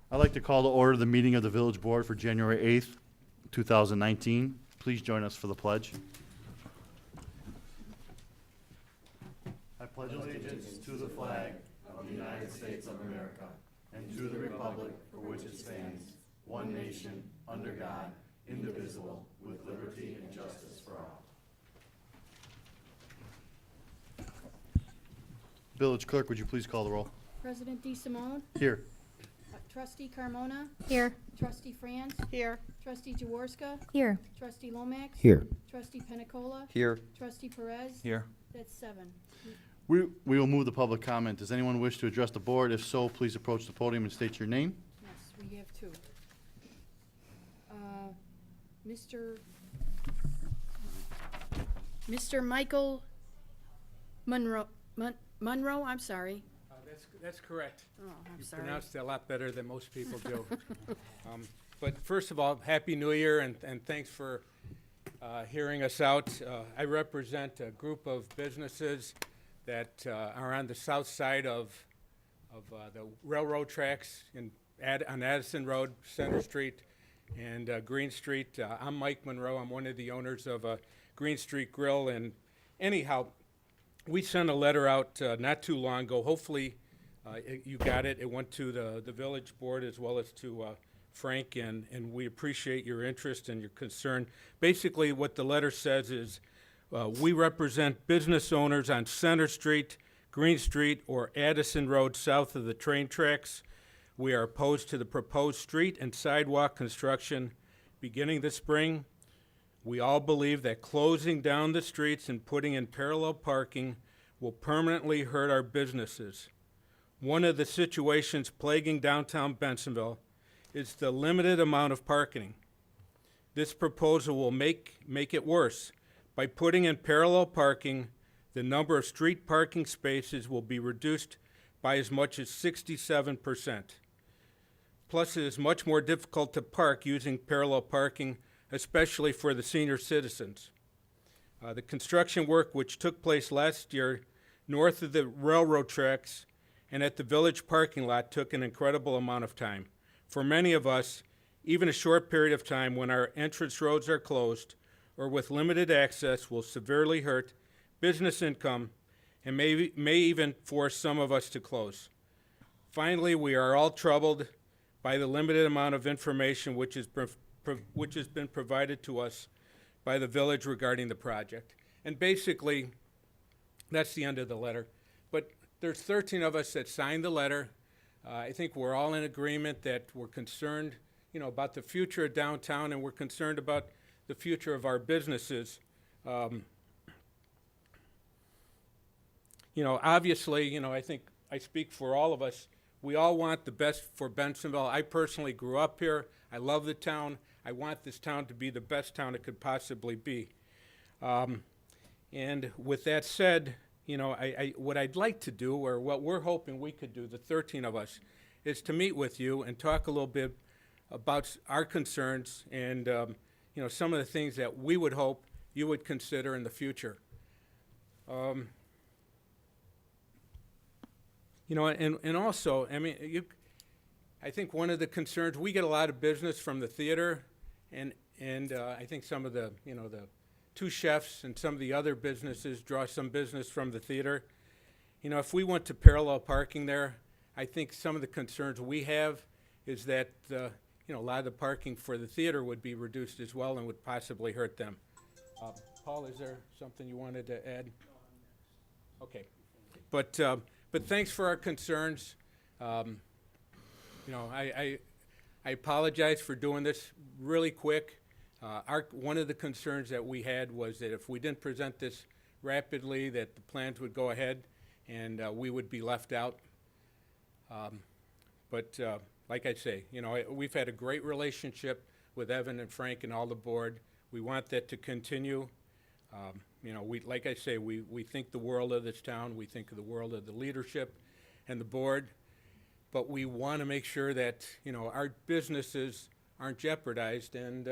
I'd like to call to order the meeting of the Village Board for January 8th, 2019. Please join us for the pledge. I pledge allegiance to the flag of the United States of America and to the republic for which it stands, one nation, under God, indivisible, with liberty and justice for all. Village Clerk, would you please call the roll? President DeSimone, Here. Trustee Carmona, Here. Trustee France, Here. Trustee Jaworska, Here. Trustee Lomax, Here. Trustee Penicola, Here. Trustee Perez. Here. That's 7. We will move the public comment. Does anyone wish to address the board? If so, please approach the podium and state your name. Yes, we have 2. Mr. Michael Monroe, I'm sorry. That's correct. Oh, I'm You sorry. pronounced it a lot better than most people do. But first of all, Happy New Year, and thanks for hearing us out. I represent a group of businesses that are on the south side of the railroad tracks on Addison Road, Center Street, and Green Street. I'm Mike Monroe. I'm one of the owners of Green Street Grill. And anyhow, we sent a letter out not too long ago. Hopefully, you got it. It went to the village board as well as to Frank, and we appreciate your interest and your concern. Basically, what the letter says is we represent business owners on Center Street, Green Street, or Addison Road south of the train tracks. We are opposed to the proposed street and sidewalk construction beginning this spring. We all believe that closing down the streets and putting in parallel parking will permanently hurt our businesses. One of the situations plaguing downtown Bensenville is the limited amount of parking. This proposal will make it worse. By putting in parallel parking, the number of street parking spaces will be reduced by as much as 67%. Plus, it is much more difficult to park using parallel parking, especially for the senior citizens. The construction work which took place last year north of the railroad tracks and at the village parking lot took an incredible amount of time. For many of us, even a short period of time when our entrance roads are closed or with limited access will severely hurt business income and may even force some of us to close. Finally, we are all troubled by the limited amount of information which has been provided to us by the village regarding the project. And basically, that's the end of the letter. But there's 13 of us that signed the letter. I think we're all in agreement that we're concerned, about the future of downtown, and we're concerned about the future of our businesses. Obviously, I think I speak for all of us. We all want the best for Bensenville. I personally grew up here. I love the town. I want this town to be the best town it could possibly be. And with that said, what I'd like to do, or what we're hoping we could do, the 13 of us, is to meet with you and talk a little bit about our concerns and, some of the things that we would hope you would consider in the future. And also, I think one of the concerns, we get a lot of business from the theater, and I think some of the, the two chefs and some of the other businesses draw some business from the theater. If we went to parallel parking there, I think some of the concerns we have is that, a lot of the parking for the theater would be reduced as well and would possibly hurt them. Paul, is there something you wanted to add? Okay. But thanks for our concerns. I apologize for doing this really quick. One of the concerns that we had was that if we didn't present this rapidly, that the plans would go ahead and we would be left out. But like I say, we've had a great relationship with Evan and Frank and all the board. We want that to continue. Like I say, we think the world of this town. We think of the world of the leadership and the board. But we want to make sure that, our businesses aren't jeopardized, and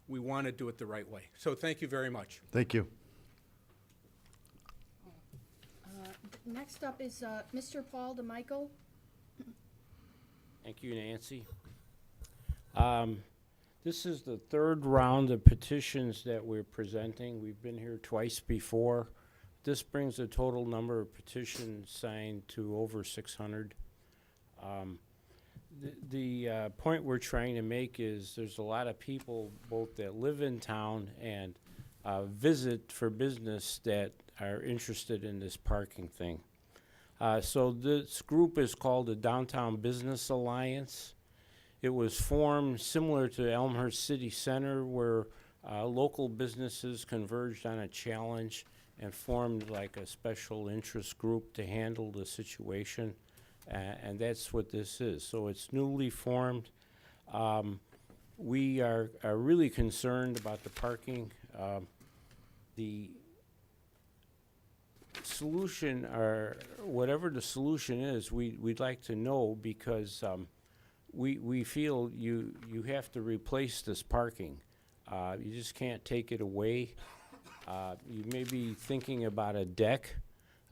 we want to do it the right way. So thank you very much. Thank you. Next up is Mr. Paul DeMichael. Thank you, Nancy. This is the third round of petitions that we're presenting. We've been here twice before. This brings the total number of petitions signed to over 600. The point we're trying to make is there's a lot of people both that live in town and visit for business that are interested in this parking thing. So this group is called the Downtown Business Alliance. It was formed similar to Elmhurst City Center, where local businesses converged on a challenge and formed like a special interest group to handle the situation. And that's what this is. So it's newly formed. We are really concerned about the parking. The solution, or whatever the solution is, we'd like to know, because we feel you have to replace this parking. You just can't take it away. You may be thinking about a deck.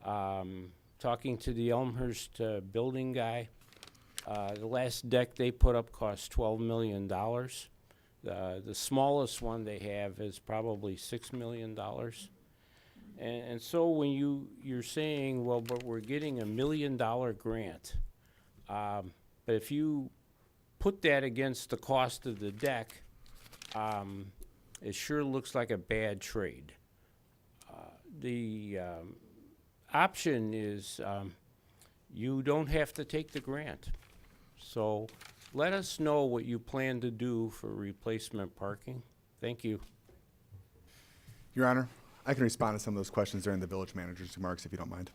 Talking to the Elmhurst building guy, the last deck they put up cost $12 million. The smallest one they have is probably $6 million. And so when you're saying, well, but we're getting $1 million grant, but if you put that against the cost of the deck, it sure looks like a bad trade. The option is you don't have to take the grant. So let us know what you plan to do for replacement parking. Thank you. Your Honor, I can respond to some of those questions during the village manager's remarks, if you don't mind.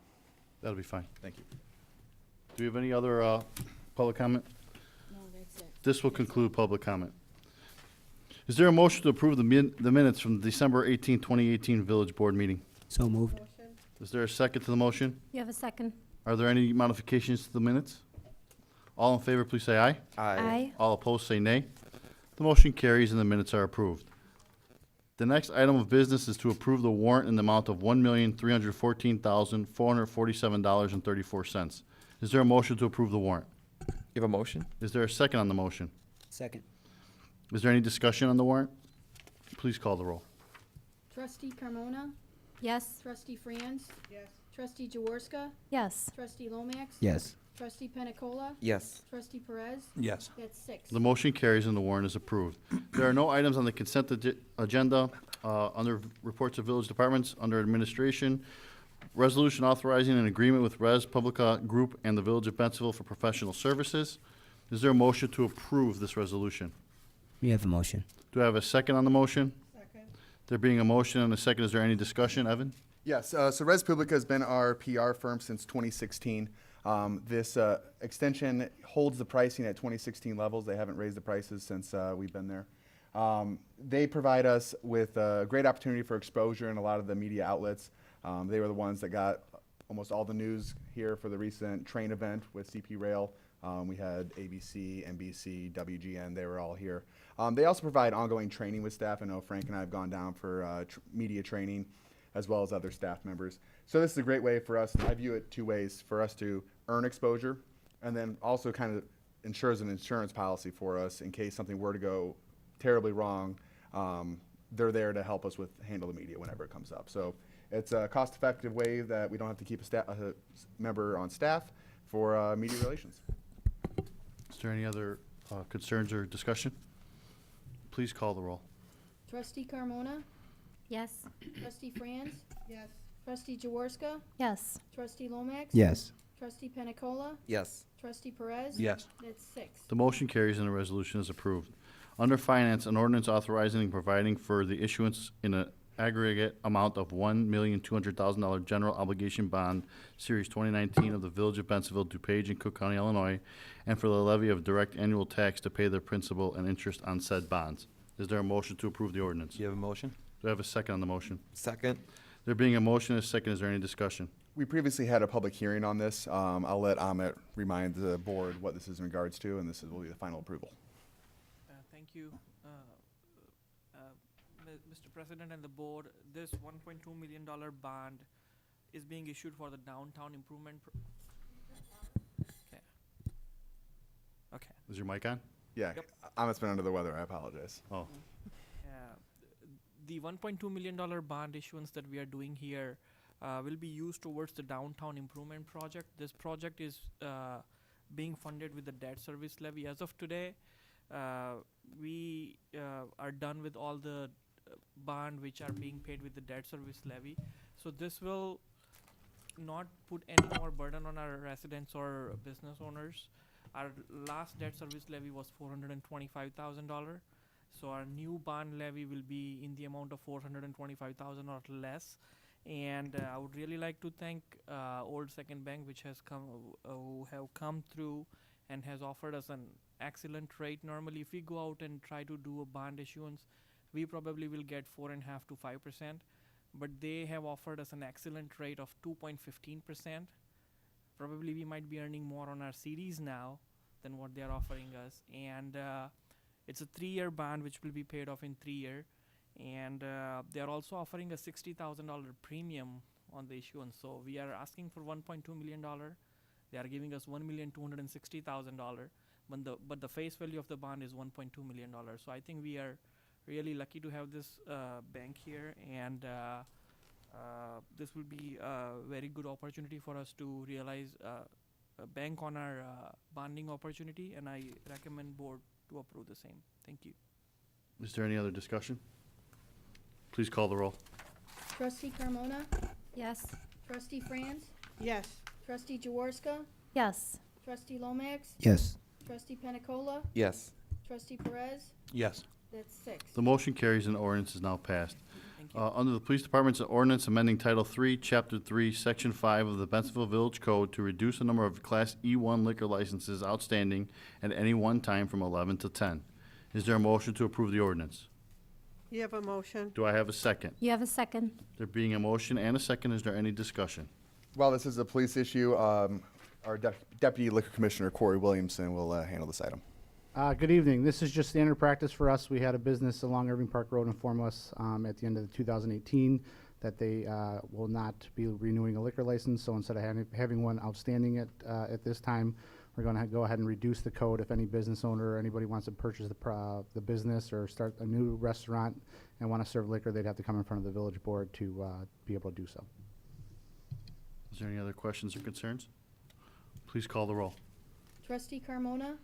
That'll be fine. Thank you. Do we have any other public comment? No, that's it. This will conclude public comment. Is there a motion to approve the minutes from the December 18, 2018 Village Board meeting? So moved. Is there a second to the motion? You have a second? Are there any modifications to the minutes? All in favor, please say aye. Aye. All opposed, say nay. The motion carries and the minutes are approved. The next item of business is to approve the warrant in the amount of $1,314,447.34. Is there a motion to approve the warrant? You have a motion? Is there a second on the motion? Second. Is there any discussion on the warrant? Please call the roll. Trustee Carmona? Yes? Trustee Franz? Yes. Trustee Jaworska? Yes. Trustee Lomax? Yes. Trustee Penicola? Yes. Trustee Perez? Yes. That's 6. The motion carries and the warrant is approved. There are no items on the consent agenda under reports of village departments, under administration. Resolution authorizing an agreement with Res Publica Group and the Village of Bensonville for professional services. Is there a motion to approve this resolution? You have a motion. Do I have a second on the motion? Second. There being a motion and a second, is there any discussion? Evan? Yes, so Res Publica has been our PR firm since 2016. This extension holds the pricing at 2016 levels. They haven't raised the prices since we've been there. They provide us with a great opportunity for exposure in a lot of the media outlets. They were the ones that got almost all the news here for the recent train event with CP Rail. We had ABC, NBC, WGN, they were all here. They also provide ongoing training with staff. I know Frank and I have gone down for media training, as well as other staff members. So this is a great way for us, and I view it two ways, for us to earn exposure, and then also kind of ensures an insurance policy for us in case something were to go terribly wrong. They're there to help us handle the media whenever it comes up. So it's a cost-effective way that we don't have to keep a member on staff for media relations. Is there any other concerns or discussion? Please call the roll. Trustee Carmona? Yes? Trustee Franz? Yes. Trustee Jaworska? Yes. Trustee Lomax? Yes. Trustee Penicola? Yes. Trustee Perez? Yes. That's 6. The motion carries and the resolution is approved. Under Finance, an ordinance authorizing and providing for the issuance in an aggregate amount of $1,200,000 general obligation bond, Series 2019 of the Village of Bensonville, DuPage, and Cook County, Illinois, and for the levy of direct annual tax to pay their principal and interest on said bonds. Is there a motion to approve the ordinance? You have a motion? Do I have a second on the motion? Second. There being a motion and a second, is there any discussion? We previously had a public hearing on this. I'll let Amit remind the board what this is in regards to, and will be the final approval. Thank you, Mr. President and the board. This $1.2 million bond is being issued for the downtown improvement. Okay. Okay. Is your mic on? Yeah, Yep. I'm been under the weather. I apologize. Oh, The $1.2 million bond issuance that we are doing here will be used towards the downtown improvement project. This project is being funded with the debt service levy. As of today, we are done with all the bond which are being paid with the debt service levy. So this will not put any more burden on our residents or business owners. Our last debt service levy was $425,000. So our new bond levy will be in the amount of $425,000 or less. And I would really like to thank Old Second Bank, which has who have come through and has offered us an excellent rate. Normally, if we go out and try to do a bond issuance, we probably will get 4.5 to 5%. But they have offered us an excellent rate of 2.15%. Probably we might be earning more on our CDs now than what they are offering us. And it's a 3-year bond which will be paid off in 3 years. And they are also offering a $60,000 premium on the issuance. So we are asking for $1.2 million. They are giving us $1,260,000. But the face value of the bond is $1.2 million. So I think we are really lucky to have this bank here. And this will be a very good opportunity for us to realize a bank on our bonding opportunity. And I recommend board to approve the same. Thank you. is there any other discussion? Please call the roll. Trustee Carmona? Yes. Trustee Franz? Yes. Trustee Jaworska? Yes. Trustee Lomax? Yes. Trustee Penicola? Yes. Trustee Perez? Yes. That's 6. The motion carries and ordinance is now passed. Thank you. Under the Police Department's ordinance amending Title 3, Chapter 3, Section 5 of the Bensonville Village Code to reduce the number of Class E1 liquor licenses outstanding at any one time from 11 to 10. Is there a motion to approve the ordinance? You have a motion? Do I have a second? You have a second? There being a motion and a second, is there any discussion? While this is a police issue, our Deputy Liquor Commissioner Corey Williamson will handle this item. Good evening. This is just standard practice for us. We had a business along Irving Park Road inform us at the end of 2018 that they will not be renewing a liquor license. So instead of having one outstanding at this time, we're going to go ahead and reduce the code. If any business owner or anybody wants to purchase the business or start a new restaurant and want to serve liquor, they'd have to come in front of the village board to be able to do so. Is there any other questions or concerns? Please call the roll. Trustee Carmona?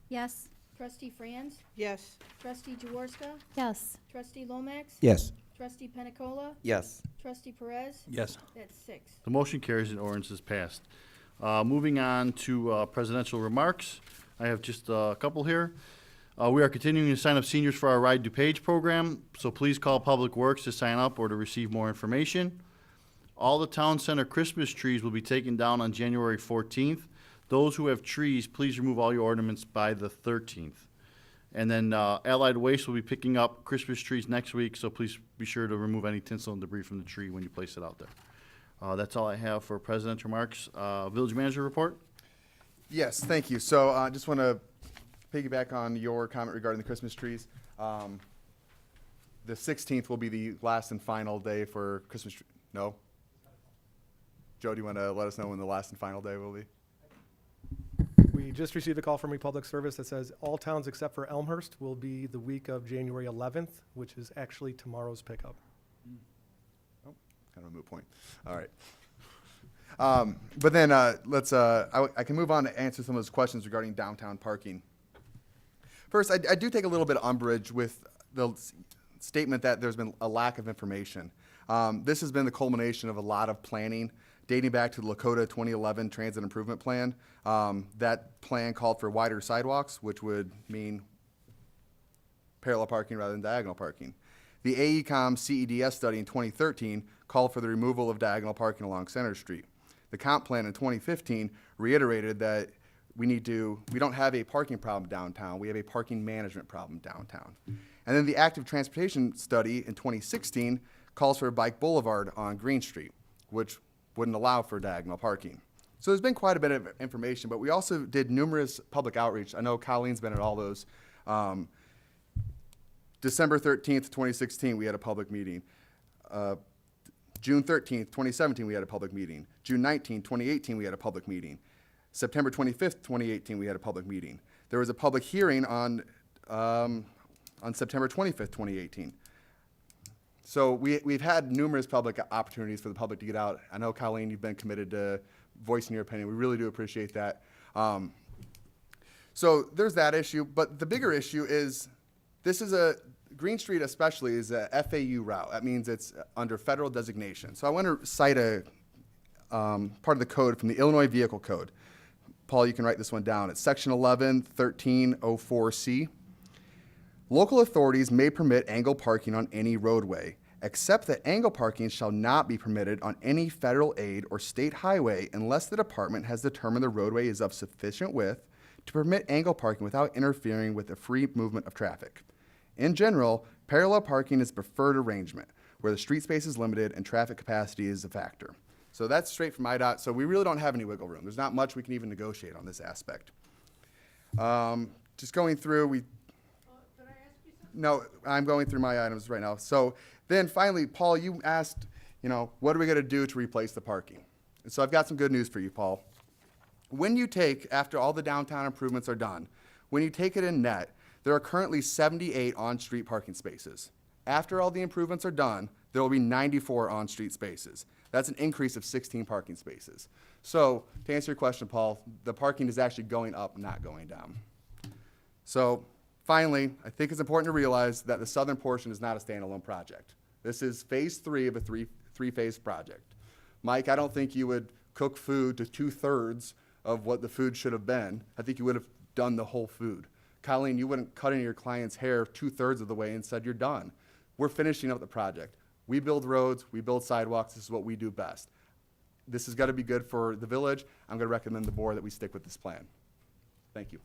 Yes. Trustee Franz? Yes. Trustee Jaworska? Yes. Trustee Lomax? Yes. Trustee Penicola? Yes. Trustee Perez? Yes. That's 6. The motion carries and ordinance is passed. Moving on to presidential remarks. I have just a couple here. We are continuing to sign up seniors for our Ride DuPage program, so please call Public Works to sign up or to receive more information. All the town center Christmas trees will be taken down on January 14th. Those who have trees, please remove all your ornaments by the 13th. And then Allied Waste will be picking up Christmas trees next week, so please be sure to remove any tinsel and debris from the tree when you place it out there. That's all I have for presidential remarks. Village manager report? Yes, thank you. So I just want to piggyback on your comment regarding the Christmas trees. The 16th will be the last and final day for Christmas tree. No? Joe, do you want to let us know when the last and final day will be? We just received a call from Republic Service that says all towns except for Elmhurst will be the week of January 11th, which is actually tomorrow's pickup. Kind of a moot point. All right. But then I can move on to answer some of those questions regarding downtown parking. First, I do take a little bit of umbrage with the statement that there's been a lack of information. This has been the culmination of a lot of planning dating back to the Lakota 2011 Transit Improvement Plan. That plan called for wider sidewalks, which would mean parallel parking rather than diagonal parking. The AECOM CEDS study in 2013 called for the removal of diagonal parking along Center Street. The comp plan in 2015 reiterated that we don't have a parking problem downtown, we have a parking management problem downtown. And then the active transportation study in 2016 calls for a bike boulevard on Green Street, which wouldn't allow for diagonal parking. So there's been quite a bit of information, but we also did numerous public outreach. I know Colleen's been at all those. December 13th, 2016, we had a public meeting. June 13th, 2017, we had a public meeting. June 19th, 2018, we had a public meeting. September 25th, 2018, we had a public meeting. there was a public hearing on September 25th, 2018. So we've had numerous public opportunities for the public to get out. I know, Colleen, you've been committed to voicing your opinion. We really do appreciate that. So there's that issue, but the bigger issue is Green Street especially is a FAU route. That means it's under federal designation. So I want to cite a part of the code from the Illinois Vehicle Code. Paul, you can write this one down. It's section 11-1304C. Local authorities may permit angle parking on any roadway, except that angle parking shall not be permitted on any federal aid or state highway unless the department has determined the roadway is of sufficient width to permit angle parking without interfering with the free movement of traffic. In general, parallel parking is preferred arrangement, where the street space is limited and traffic capacity is a factor. So that's straight from IDOT, so we really don't have any wiggle room. There's not much we can even negotiate on this aspect. Just going through, No, I'm going through my items right now. So then finally, Paul, you asked, what are we going to do to replace the parking? And so I've got some good news for you, Paul. When you take, after all the downtown improvements are done, when you take it in net, there are currently 78 on-street parking spaces. After all the improvements are done, there will be 94 on-street spaces. That's an increase of 16 parking spaces. So to answer your question, Paul, the parking is actually going up, not going down. So finally, I think it's important to realize that the southern portion is not a standalone project. This is phase 3 of a three-phase project. Mike, I don't think you would cook food to 2/3 of what the food should have been. I think you would have done the whole food. Colleen, you wouldn't cut into your client's hair 2/3 of the way and said, you're done. We're finishing up the project. We build roads, we build sidewalks, this is what we do best. This is gonna be good for the village. I'm gonna recommend the board that we stick with this plan. Thank you.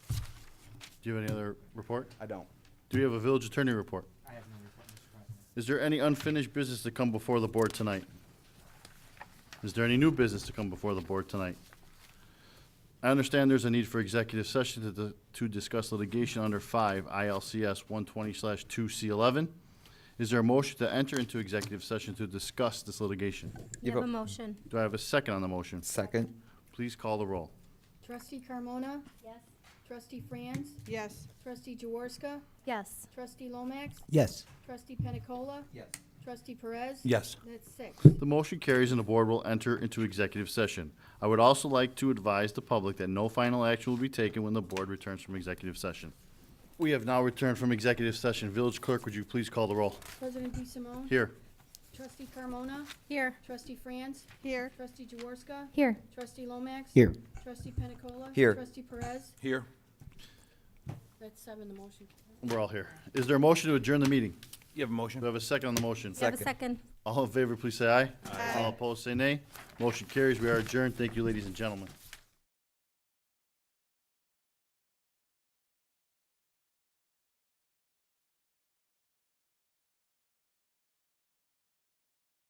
Do you have any other report? I don't. Do we have a village attorney report? I have no report, Mr. President. Is there any unfinished business to come before the board tonight? Is there any new business to come before the board tonight? I understand there's a need for executive session to discuss litigation under 5 ILCS 120/2C11. Is there a motion to enter into executive session to discuss this litigation? You have a motion. Do I have a second on the motion? Second. Please call the roll. Trustee Carmona? Yes. Trustee Franz? Yes. Trustee Jaworska? Yes. Trustee Lomax? Yes. Trustee Penicola? Yes. Trustee Perez? Yes. That's 6. The motion carries and the board will enter into executive session. I would also like to advise the public that no final action will be taken when the board returns from executive session. We have now returned from executive session. Village Clerk, would you please call the roll? President DeSimone? Here. Trustee Carmona? Here. Trustee Franz? Here. Trustee Jaworska? Here. Trustee Lomax? Here. Trustee Penicola? Here. Trustee Perez? Here. That's 7, the motion. We're all here. Is there a motion to adjourn the meeting? You have a motion? Do I have a second on the motion? You have a second. All in favor, please say aye. All opposed, say nay. Motion carries. We are adjourned. Thank you, ladies and gentlemen.